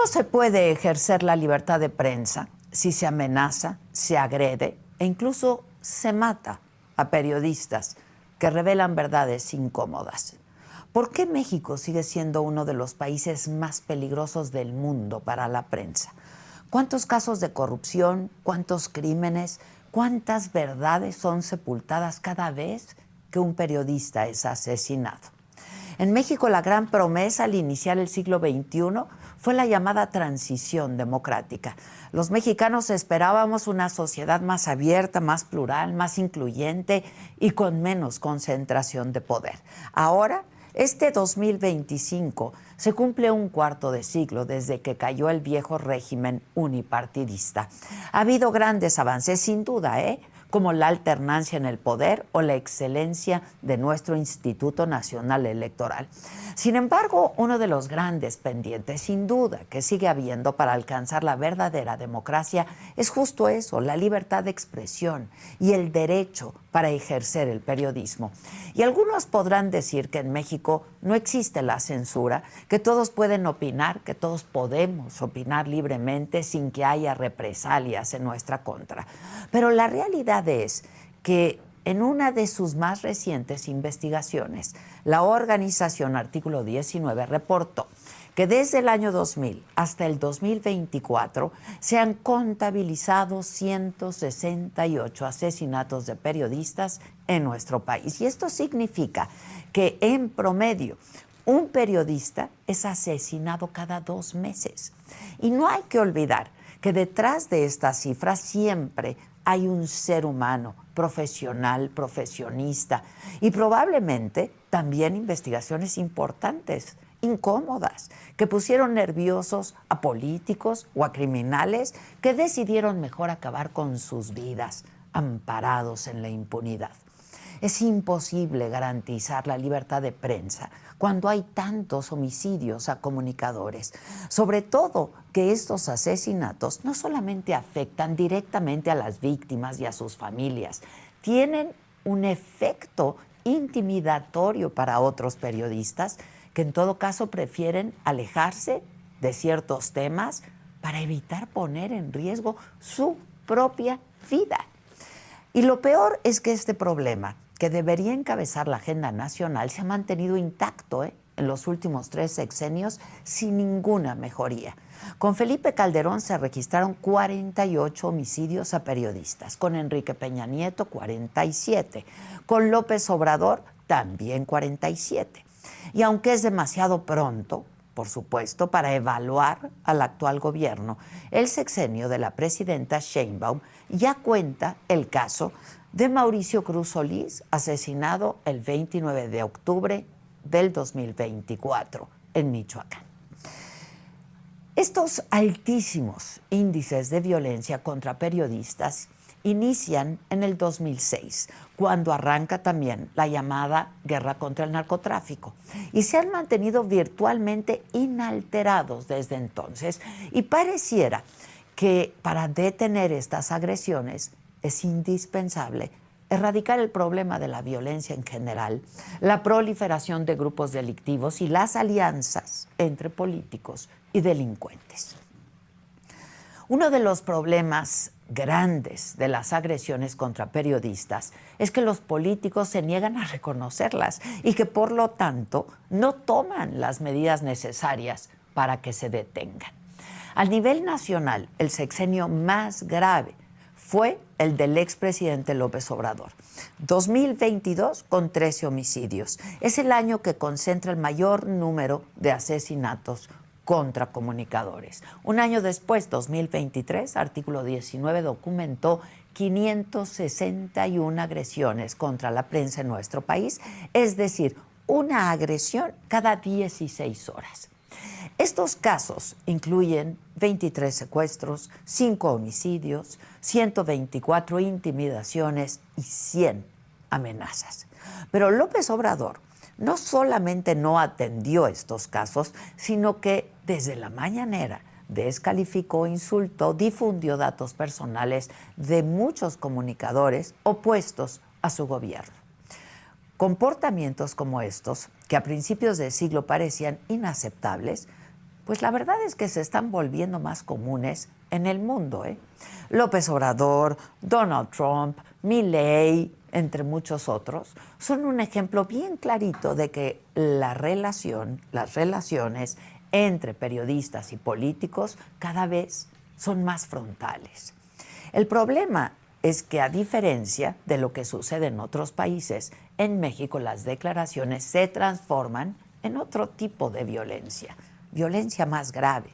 ¿Cómo se puede ejercer la libertad de prensa si se amenaza, se agrede e incluso se mata a periodistas que revelan verdades incómodas? ¿Por qué México sigue siendo uno de los países más peligrosos del mundo para la prensa? ¿Cuántos casos de corrupción, cuántos crímenes, cuántas verdades son sepultadas cada vez que un periodista es asesinado? En México, la gran promesa al iniciar el siglo XXI fue la llamada transición democrática. Los mexicanos esperábamos una sociedad más abierta, más plural, más incluyente y con menos concentración de poder. Ahora, este 2025 se cumple un cuarto de siglo desde que cayó el viejo régimen unipartidista. Ha habido grandes avances, sin duda, como la alternancia en el poder o la excelencia de nuestro Instituto Nacional Electoral. Sin embargo, uno de los grandes pendientes, sin duda, que sigue habiendo para alcanzar la verdadera democracia es justo eso, la libertad de expresión y el derecho para ejercer el periodismo. Y algunos podrán decir que en México no existe la censura, que todos pueden opinar, que todos podemos opinar libremente sin que haya represalias en nuestra contra. Pero la realidad es que en una de sus más recientes investigaciones, la organización Artículo 19 reportó que desde el año 2000 hasta el 2024 se han contabilizado 168 asesinatos de periodistas en nuestro país. Y esto significa que en promedio un periodista es asesinado cada 2 meses. Y no hay que olvidar que detrás de estas cifras siempre hay un ser humano, profesional, profesionista y probablemente también investigaciones importantes, incómodas, que pusieron nerviosos a políticos o a criminales que decidieron mejor acabar con sus vidas, amparados en la impunidad. Es imposible garantizar la libertad de prensa cuando hay tantos homicidios a comunicadores. Sobre todo que estos asesinatos no solamente afectan directamente a las víctimas y a sus familias, tienen un efecto intimidatorio para otros periodistas que en todo caso prefieren alejarse de ciertos temas para evitar poner en riesgo su propia vida. Y lo peor es que este problema, que debería encabezar la agenda nacional, se ha mantenido intacto en los últimos 3 sexenios sin ninguna mejoría. Con Felipe Calderón se registraron 48 homicidios a periodistas, con Enrique Peña Nieto 47, con López Obrador también 47. Y aunque es demasiado pronto, por supuesto, para evaluar al actual gobierno, el sexenio de la presidenta Sheinbaum ya cuenta el caso de Mauricio Cruz Solís, asesinado el 29 de octubre del 2024 en Michoacán. Estos altísimos índices de violencia contra periodistas inician en el 2006, cuando arranca también la llamada guerra contra el narcotráfico, y se han mantenido virtualmente inalterados desde entonces, y pareciera que para detener estas agresiones es indispensable erradicar el problema de la violencia en general, la proliferación de grupos delictivos y las alianzas entre políticos y delincuentes. Uno de los problemas grandes de las agresiones contra periodistas es que los políticos se niegan a reconocerlas y que por lo tanto no toman las medidas necesarias para que se detengan. A nivel nacional, el sexenio más grave fue el del expresidente López Obrador. 2022 con 13 homicidios. Es el año que concentra el mayor número de asesinatos contra comunicadores. Un año después, 2023, Artículo 19 documentó 561 agresiones contra la prensa en nuestro país, es decir, una agresión cada 16 horas. Estos casos incluyen 23 secuestros, 5 homicidios, 124 intimidaciones y 100 amenazas. Pero López Obrador no solamente no atendió estos casos, sino que desde la mañanera descalificó, insultó, difundió datos personales de muchos comunicadores opuestos a su gobierno. Comportamientos como estos, que a principios del siglo parecían inaceptables, pues la verdad es que se están volviendo más comunes en el mundo, ¿eh? López Obrador, Donald Trump, Milei, entre muchos otros, son un ejemplo bien clarito de que las relaciones entre periodistas y políticos cada vez son más frontales. El problema es que, a diferencia de lo que sucede en otros países, en México las declaraciones se transforman en otro tipo de violencia más grave.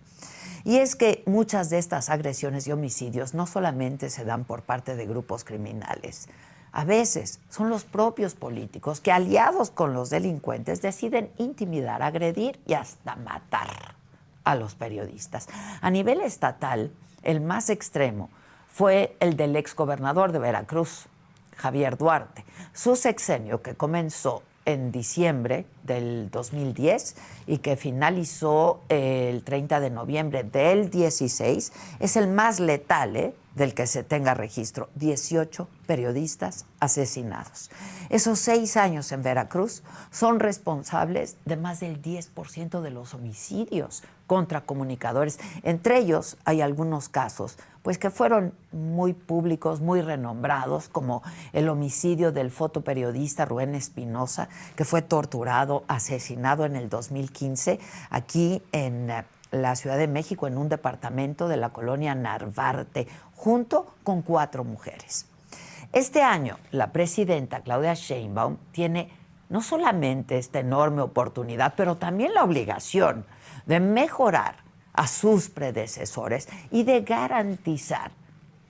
Y es que muchas de estas agresiones y homicidios no solamente se dan por parte de grupos criminales. A veces son los propios políticos que, aliados con los delincuentes, deciden intimidar, agredir y hasta matar a los periodistas. A nivel estatal, el más extremo fue el del exgobernador de Veracruz, Javier Duarte. Su sexenio, que comenzó en diciembre del 2010 y que finalizó el 30 de noviembre del 16, es el más letal, del que se tenga registro. 18 periodistas asesinados. Esos 6 años en Veracruz son responsables de más del 10% de los homicidios contra comunicadores. Entre ellos hay algunos casos pues que fueron muy públicos, muy renombrados, como el homicidio del fotoperiodista Rubén Espinosa, que fue torturado, asesinado en el 2015 aquí en la Ciudad de México, en un departamento de la colonia Narvarte, junto con 4 mujeres. Este año, la presidenta Claudia Sheinbaum tiene no solamente esta enorme oportunidad, pero también la obligación de mejorar a sus predecesores y de garantizar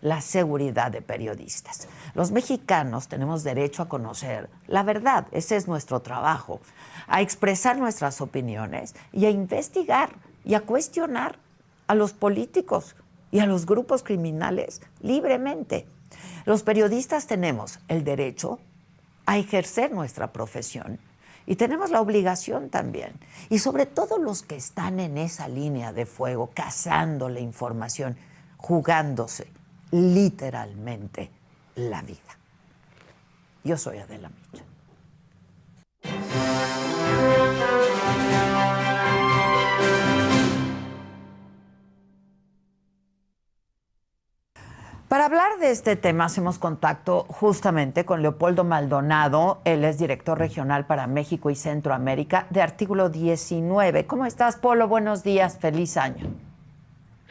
la seguridad de periodistas. Los mexicanos tenemos derecho a conocer la verdad, ese es nuestro trabajo, a expresar nuestras opiniones y a investigar y a cuestionar a los políticos y a los grupos criminales libremente. Los periodistas tenemos el derecho a ejercer nuestra profesión y tenemos la obligación también, y sobre todo los que están en esa línea de fuego, cazando la información, jugándose literalmente la vida. Yo soy Adela Micha. Para hablar de este tema hacemos contacto justamente con Leopoldo Maldonado. Él es director regional para México y Centroamérica de Artículo 19. ¿Cómo estás, Polo? Buenos días, feliz año.